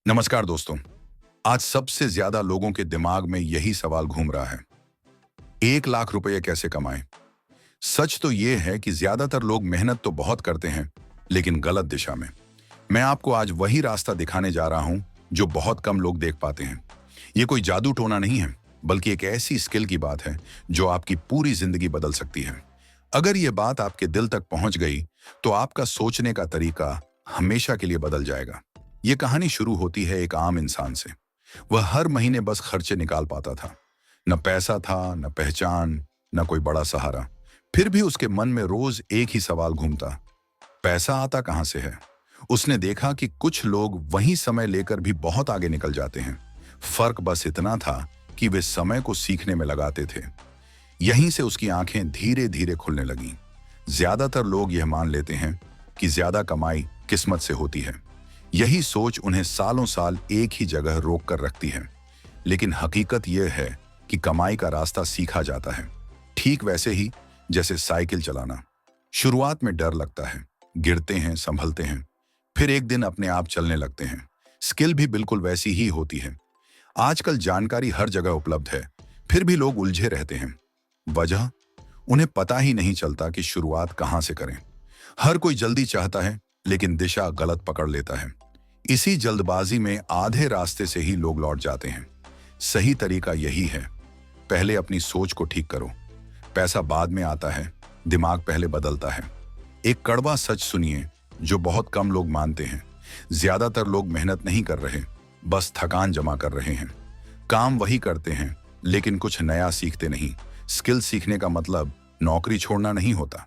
नमस्कार दोस्तों। आज सबसे ज्यादा लोगों के दिमाग में यही सवाल घूम रहा है, 1 लाख रुपए कैसे कमाएं। सच तो यह है कि ज्यादातर लोग मेहनत तो बहुत करते हैं, लेकिन गलत दिशा में। मैं आपको आज वही रास्ता दिखाने जा रहा हूं जो बहुत कम लोग देख पाते हैं। यह कोई जादू टोना नहीं है, बल्कि एक ऐसी स्किल की बात है जो आपकी पूरी जिंदगी बदल सकती है। अगर यह बात आपके दिल तक पहुंच गई तो आपका सोचने का तरीका हमेशा के लिए बदल जाएगा। ये कहानी शुरू होती है एक आम इंसान से। वह हर महीने बस खर्चे निकाल पाता था। न पैसा था, न पहचान, न कोई बड़ा सहारा। फिर भी उसके मन में रोज एक ही सवाल घूमता, पैसा आता कहां से है। उसने देखा कि कुछ लोग वही समय लेकर भी बहुत आगे निकल जाते हैं। फर्क बस इतना था कि वे समय को सीखने में लगाते थे। यहीं से उसकी आंखें धीरे धीरे खुलने लगीं। ज्यादातर लोग यह मान लेते हैं कि ज्यादा कमाई किस्मत से होती है। यही सोच उन्हें सालों साल एक ही जगह रोक कर रखती है। लेकिन हकीकत यह है कि कमाई का रास्ता सीखा जाता है, ठीक वैसे ही जैसे साइकिल चलाना। शुरुआत में डर लगता है, गिरते हैं, संभलते हैं, फिर एक दिन अपने आप चलने लगते हैं। स्किल भी बिल्कुल वैसी ही होती है। आजकल जानकारी हर जगह उपलब्ध है, फिर भी लोग उलझे रहते हैं। वजह, उन्हें पता ही नहीं चलता कि शुरुआत कहां से करें। हर कोई जल्दी चाहता है, लेकिन दिशा गलत पकड़ लेता है। इसी जल्दबाजी में आधे रास्ते से ही लोग लौट जाते हैं। सही तरीका यही है, पहले अपनी सोच को ठीक करो। पैसा बाद में आता है, दिमाग पहले बदलता है। एक कड़वा सच सुनिए जो बहुत कम लोग मानते हैं। ज्यादातर लोग मेहनत नहीं कर रहे, बस थकान जमा कर रहे हैं। काम वही करते हैं, लेकिन कुछ नया सीखते नहीं। स्किल सीखने का मतलब नौकरी छोड़ना नहीं होता।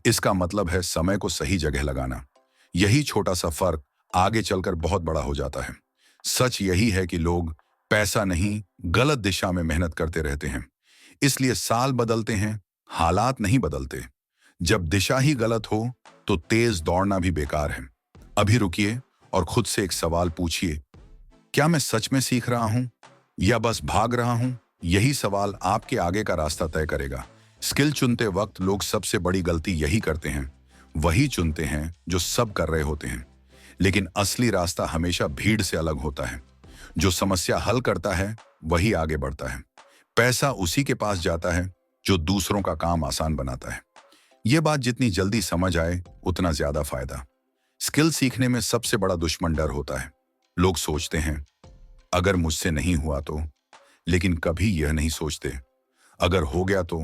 इसका मतलब है समय को सही जगह लगाना। यही छोटा सा फर्क आगे चलकर बहुत बड़ा हो जाता है। सच यही है कि लोग पैसा नहीं, गलत दिशा में मेहनत करते रहते हैं। इसलिए साल बदलते हैं, हालात नहीं बदलते। जब दिशा ही गलत हो तो तेज दौड़ना भी बेकार है। अभी रुकिए और खुद से एक सवाल पूछिए, क्या मैं सच में सीख रहा हूं या बस भाग रहा हूं। यही सवाल आपके आगे का रास्ता तय करेगा। स्किल चुनते वक्त लोग सबसे बड़ी गलती यही करते हैं, वही चुनते हैं जो सब कर रहे होते हैं। लेकिन असली रास्ता हमेशा भीड़ से अलग होता है। जो समस्या हल करता है वही आगे बढ़ता है। पैसा उसी के पास जाता है जो दूसरों का काम आसान बनाता है। यह बात जितनी जल्दी समझ आए उतना ज्यादा फायदा। स्किल सीखने में सबसे बड़ा दुश्मन डर होता है। लोग सोचते हैं अगर मुझसे नहीं हुआ तो, लेकिन कभी यह नहीं सोचते अगर हो गया तो।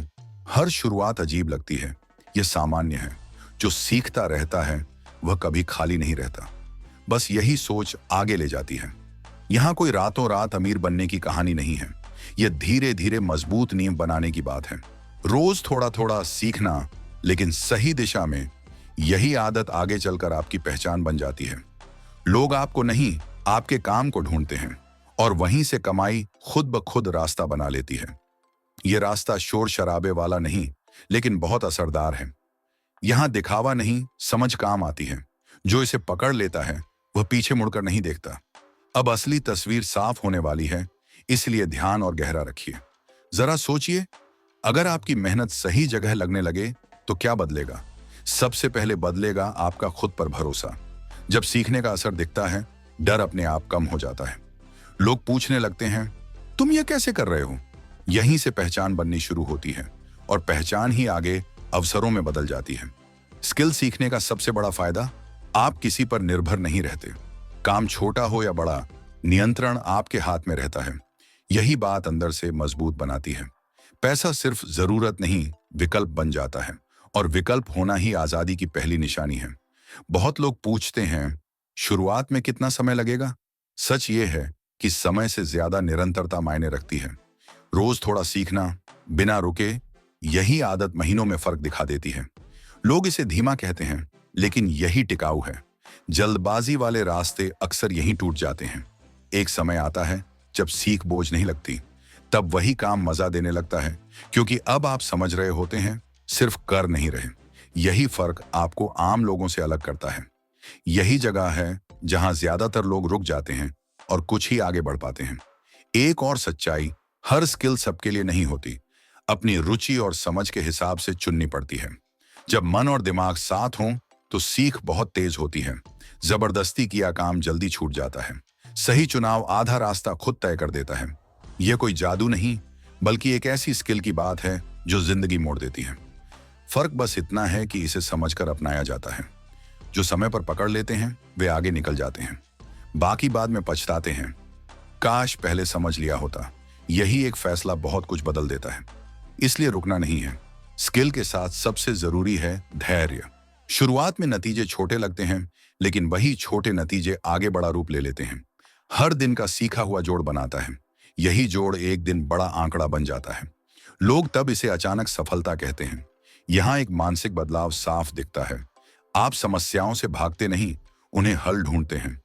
हर शुरुआत अजीब लगती है, यह सामान्य है। जो सीखता रहता है वह कभी खाली नहीं रहता। बस यही सोच आगे ले जाती है। यहां कोई रातों रात अमीर बनने की कहानी नहीं है। यह धीरे धीरे मजबूत नींव बनाने की बात है। रोज थोड़ा थोड़ा सीखना, लेकिन सही दिशा में। यही आदत आगे चलकर आपकी पहचान बन जाती है। लोग आपको नहीं, आपके काम को ढूंढते हैं और वहीं से कमाई खुद ब खुद रास्ता बना लेती है। यह रास्ता शोर शराबे वाला नहीं, लेकिन बहुत असरदार है। यहां दिखावा नहीं, समझ काम आती है। जो इसे पकड़ लेता है वह पीछे मुड़कर नहीं देखता। अब असली तस्वीर साफ होने वाली है, इसलिए ध्यान और गहरा रखिए। जरा सोचिए, अगर आपकी मेहनत सही जगह लगने लगे तो क्या बदलेगा। सबसे पहले बदलेगा आपका खुद पर भरोसा। जब सीखने का असर दिखता है, डर अपने आप कम हो जाता है। लोग पूछने लगते हैं, तुम ये कैसे कर रहे हो। यहीं से पहचान बननी शुरू होती है, और पहचान ही आगे अवसरों में बदल जाती है। स्किल सीखने का सबसे बड़ा फायदा, आप किसी पर निर्भर नहीं रहते। काम छोटा हो या बड़ा, नियंत्रण आपके हाथ में रहता है। यही बात अंदर से मजबूत बनाती है। पैसा सिर्फ जरूरत नहीं, विकल्प बन जाता है, और विकल्प होना ही आजादी की पहली निशानी है। बहुत लोग पूछते हैं, शुरुआत में कितना समय लगेगा। सच ये है कि समय से ज्यादा निरंतरता मायने रखती है। रोज थोड़ा सीखना, बिना रुके, यही आदत महीनों में फर्क दिखा देती है। लोग इसे धीमा कहते हैं, लेकिन यही टिकाऊ है। जल्दबाजी वाले रास्ते अक्सर यहीं टूट जाते हैं। एक समय आता है जब सीख बोझ नहीं लगती, तब वही काम मजा देने लगता है, क्योंकि अब आप समझ रहे होते हैं, सिर्फ कर नहीं रहे। यही फर्क आपको आम लोगों से अलग करता है। यही जगह है जहां ज्यादातर लोग रुक जाते हैं और कुछ ही आगे बढ़ पाते हैं। एक और सच्चाई, हर स्किल सबके लिए नहीं होती। अपनी रुचि और समझ के हिसाब से चुननी पड़ती है। जब मन और दिमाग साथ हों तो सीख बहुत तेज होती है। जबरदस्ती किया काम जल्दी छूट जाता है। सही चुनाव आधा रास्ता खुद तय कर देता है। यह कोई जादू नहीं, बल्कि एक ऐसी स्किल की बात है जो जिंदगी मोड़ देती है। फर्क बस इतना है कि इसे समझकर अपनाया जाता है। जो समय पर पकड़ लेते हैं वे आगे निकल जाते हैं, बाकी बाद में पछताते हैं, काश पहले समझ लिया होता। यही एक फैसला बहुत कुछ बदल देता है। इसलिए रुकना नहीं है। स्किल के साथ सबसे जरूरी है धैर्य। शुरुआत में नतीजे छोटे लगते हैं, लेकिन वही छोटे नतीजे आगे बड़ा रूप ले लेते हैं। हर दिन का सीखा हुआ जोड़ बनाता है। यही जोड़ एक दिन बड़ा आंकड़ा बन जाता है। लोग तब इसे अचानक सफलता कहते हैं। यहां एक मानसिक बदलाव साफ दिखता है। आप समस्याओं से भागते नहीं, उन्हें हल ढूंढते हैं।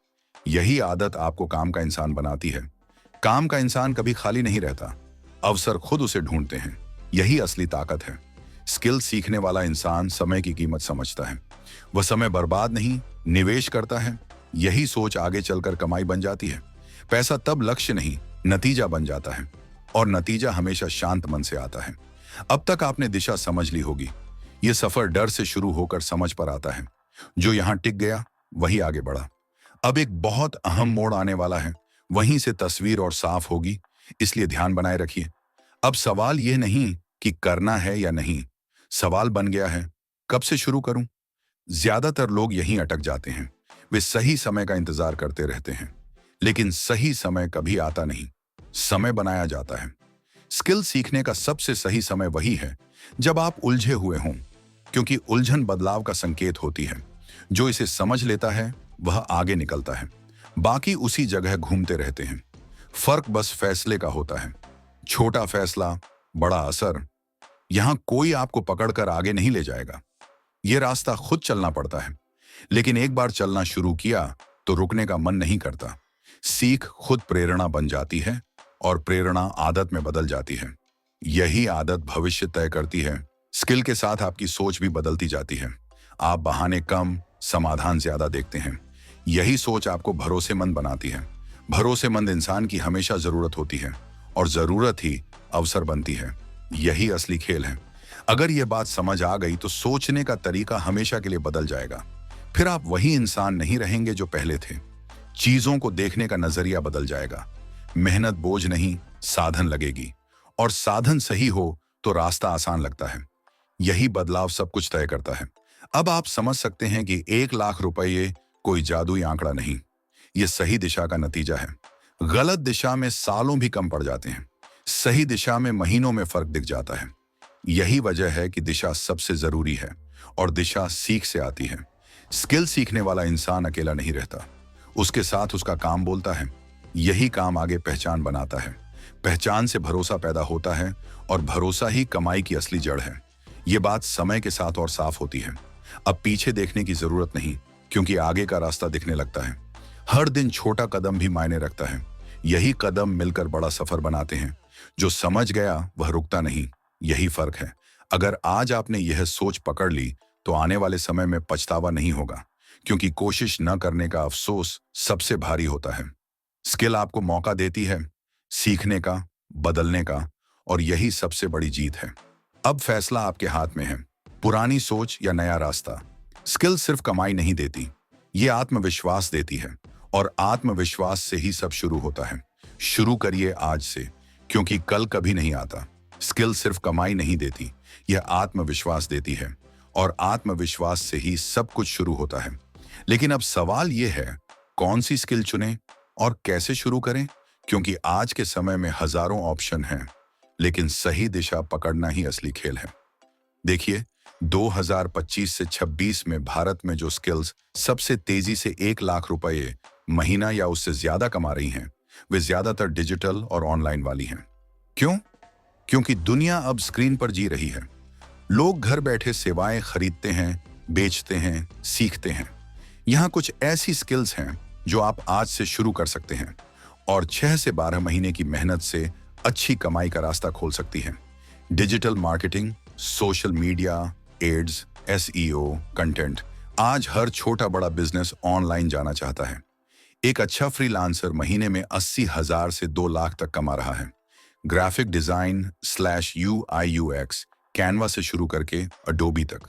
यही आदत आपको काम का इंसान बनाती है। काम का इंसान कभी खाली नहीं रहता, अवसर खुद उसे ढूंढते हैं। यही असली ताकत है। स्किल सीखने वाला इंसान समय की कीमत समझता है। वह समय बर्बाद नहीं, निवेश करता है। यही सोच आगे चलकर कमाई बन जाती है। पैसा तब लक्ष्य नहीं, नतीजा बन जाता है, और नतीजा हमेशा शांत मन से आता है। अब तक आपने दिशा समझ ली होगी। यह सफर डर से शुरू होकर समझ पर आता है। जो यहां टिक गया वही आगे बढ़ा। अब एक बहुत अहम मोड़ आने वाला है। वहीं से तस्वीर और साफ होगी, इसलिए ध्यान बनाए रखिए। अब सवाल यह नहीं कि करना है या नहीं, सवाल बन गया है कब से शुरू करूं। ज्यादातर लोग यहीं अटक जाते हैं। वे सही समय का इंतजार करते रहते हैं, लेकिन सही समय कभी आता नहीं, समय बनाया जाता है। स्किल सीखने का सबसे सही समय वही है जब आप उलझे हुए हों, क्योंकि उलझन बदलाव का संकेत होती है। जो इसे समझ लेता है वह आगे निकलता है, बाकी उसी जगह घूमते रहते हैं। फर्क बस फैसले का होता है। छोटा फैसला, बड़ा असर। यहां कोई आपको पकड़कर आगे नहीं ले जाएगा। यह रास्ता खुद चलना पड़ता है, लेकिन एक बार चलना शुरू किया तो रुकने का मन नहीं करता। सीख खुद प्रेरणा बन जाती है, और प्रेरणा आदत में बदल जाती है। यही आदत भविष्य तय करती है। स्किल के साथ आपकी सोच भी बदलती जाती है। आप बहाने कम, समाधान ज्यादा देखते हैं। यही सोच आपको भरोसेमंद बनाती है। भरोसेमंद इंसान की हमेशा जरूरत होती है, और जरूरत ही अवसर बनती है। यही असली खेल है। अगर यह बात समझ आ गई तो सोचने का तरीका हमेशा के लिए बदल जाएगा। फिर आप वही इंसान नहीं रहेंगे जो पहले थे। चीजों को देखने का नजरिया बदल जाएगा। मेहनत बोझ नहीं, साधन लगेगी, और साधन सही हो तो रास्ता आसान लगता है। यही बदलाव सब कुछ तय करता है। अब आप समझ सकते हैं कि 1 लाख रुपये कोई जादुई आंकड़ा नहीं, यह सही दिशा का नतीजा है। गलत दिशा में सालों भी कम पड़ जाते हैं, सही दिशा में महीनों में फर्क दिख जाता है। यही वजह है कि दिशा सबसे जरूरी है, और दिशा सीख से आती है। स्किल सीखने वाला इंसान अकेला नहीं रहता, उसके साथ उसका काम बोलता है। यही काम आगे पहचान बनाता है। पहचान से भरोसा पैदा होता है, और भरोसा ही कमाई की असली जड़ है। ये बात समय के साथ और साफ होती है। अब पीछे देखने की जरूरत नहीं, क्योंकि आगे का रास्ता दिखने लगता है। हर दिन छोटा कदम भी मायने रखता है। यही कदम मिलकर बड़ा सफर बनाते हैं। जो समझ गया वह रुकता नहीं। यही फर्क है। अगर आज आपने यह सोच पकड़ ली तो आने वाले समय में पछतावा नहीं होगा, क्योंकि कोशिश न करने का अफसोस सबसे भारी होता है। स्किल आपको मौका देती है सीखने का, बदलने का, और यही सबसे बड़ी जीत है। अब फैसला आपके हाथ में है, पुरानी सोच या नया रास्ता। स्किल सिर्फ कमाई नहीं देती, ये आत्मविश्वास देती है, और आत्मविश्वास से ही सब शुरू होता है। शुरू करिए आज से, क्योंकि कल कभी नहीं आता। स्किल सिर्फ कमाई नहीं देती, यह आत्मविश्वास देती है, और आत्मविश्वास से ही सब कुछ शुरू होता है। लेकिन अब सवाल यह है, कौन सी स्किल चुनें और कैसे शुरू करें? क्योंकि आज के समय में हजारों ऑप्शन हैं, लेकिन सही दिशा पकड़ना ही असली खेल है। देखिए, 2025 से 26 में भारत में जो स्किल्स सबसे तेजी से 1 लाख रुपये महीना या उससे ज्यादा कमा रही हैं, वे ज्यादातर डिजिटल और ऑनलाइन वाली हैं। क्यों? क्योंकि दुनिया अब स्क्रीन पर जी रही है। लोग घर बैठे सेवाएं खरीदते हैं, बेचते हैं, सीखते हैं। यहाँ कुछ ऐसी स्किल्स हैं जो आप आज से शुरू कर सकते हैं, और 6 से 12 महीने की मेहनत से अच्छी कमाई का रास्ता खोल सकती हैं। Digital marketing, social media, ads, SEO, content. आज हर छोटा बड़ा बिजनेस ऑनलाइन जाना चाहता है। एक अच्छा फ्रीलांसर महीने में 80,000 से 2 लाख तक कमा रहा है। ग्राफिक डिजाइन /UI/UX, कैनवा से शुरू करके अडोबी तक।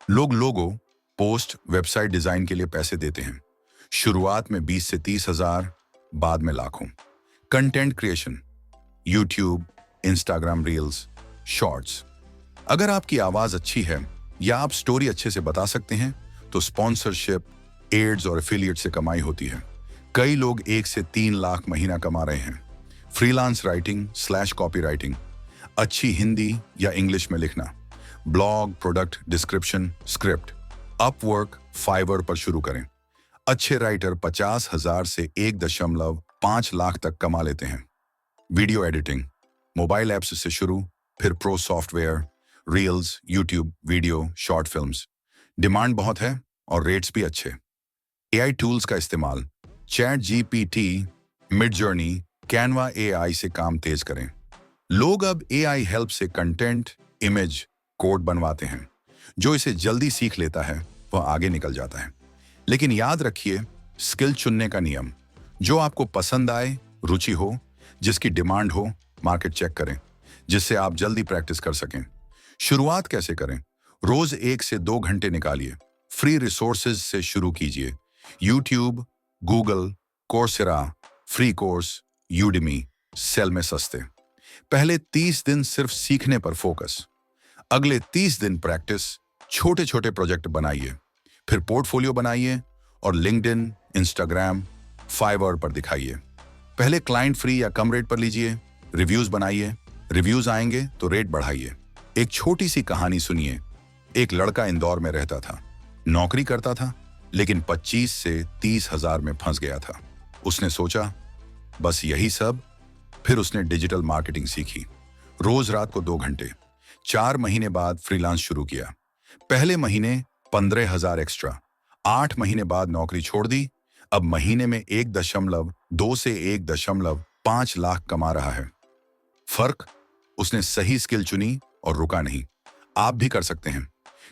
लोग लोगो, पोस्ट, वेबसाइट डिजाइन के लिए पैसे देते हैं। शुरुआत में 20 से 30 हजार, बाद में लाखों। Content creation, YouTube, Instagram reels, shorts. अगर आपकी आवाज अच्छी है या आप स्टोरी अच्छे से बता सकते हैं तो स्पॉन्सरशिप, एड्स और एफिलिएट से कमाई होती है। कई लोग 1 से 3 लाख महीना कमा रहे हैं। फ्रीलांस राइटिंग / कॉपी राइटिंग, अच्छी हिंदी या इंग्लिश में लिखना, blog, product description, script. Upwork, Fiverr पर शुरू करें। अच्छे राइटर 50,000 से 1.5 लाख तक कमा लेते हैं। वीडियो एडिटिंग, मोबाइल ऐप्स से शुरू, फिर pro software, reels, YouTube video, short films. Demand बहुत है और रेट्स भी अच्छे। एआई टूल्स का इस्तेमाल, chat GPT, Midjourney, Canva AI से काम तेज करें। लोग अब एआई हेल्प से कंटेंट, इमेज, कोड बनवाते हैं। जो इसे जल्दी सीख लेता है वह आगे निकल जाता है। लेकिन याद रखिए, स्किल चुनने का नियम, जो आपको पसंद आए, रुचि हो, जिसकी डिमांड हो, मार्केट चेक करें, जिससे आप जल्दी प्रैक्टिस कर सकें। शुरुआत कैसे करें? रोज 1 से 2 घंटे निकालिए। फ्री रिसोर्सेज से शुरू कीजिए। YouTube, Google, Coursera, free course, Udemy, sale में सस्ते। पहले 30 दिन सिर्फ सीखने पर फोकस, अगले 30 दिन प्रैक्टिस, छोटे छोटे प्रोजेक्ट बनाइए, फिर पोर्टफोलियो बनाइए और लिंक्डइन, इंस्टाग्राम, फाइवर पर दिखाइए। पहले क्लाइंट फ्री या कम रेट पर लीजिए, रिव्यूज बनाइए, रिव्यूज आएंगे तो रेट बढ़ाइए। एक छोटी सी कहानी सुनिए। एक लड़का इंदौर में रहता था, नौकरी करता था, लेकिन 25 से 30 हजार में फंस गया था। उसने सोचा बस यही सब। फिर उसने डिजिटल मार्केटिंग सीखी, रोज रात को 2 घंटे। 4 महीने बाद फ्रीलांस शुरू किया। पहले महीने 15,000 एक्स्ट्रा। 8 महीने बाद नौकरी छोड़ दी। अब महीने में 1.2 से 1.5 लाख कमा रहा है। फर्क, उसने सही स्किल चुनी और रुका नहीं। आप भी कर सकते हैं,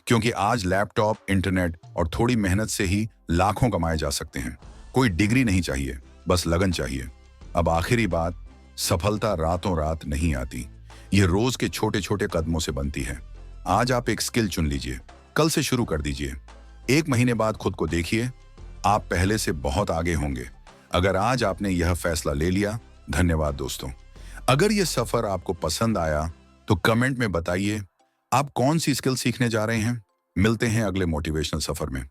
क्योंकि आज लैपटॉप, इंटरनेट और थोड़ी मेहनत से ही लाखों कमाए जा सकते हैं। कोई डिग्री नहीं चाहिए, बस लगन चाहिए। अब आखिरी बात, सफलता रातों रात नहीं आती, ये रोज के छोटे छोटे कदमों से बनती है। आज आप एक स्किल चुन लीजिए, कल से शुरू कर दीजिए। 1 महीने बाद खुद को देखिए, आप पहले से बहुत आगे होंगे। अगर आज आपने यह फैसला ले लिया, धन्यवाद दोस्तों। अगर यह सफर आपको पसंद आया तो कमेंट में बताइए आप कौन सी स्किल सीखने जा रहे हैं। मिलते हैं अगले मोटिवेशनल सफर में।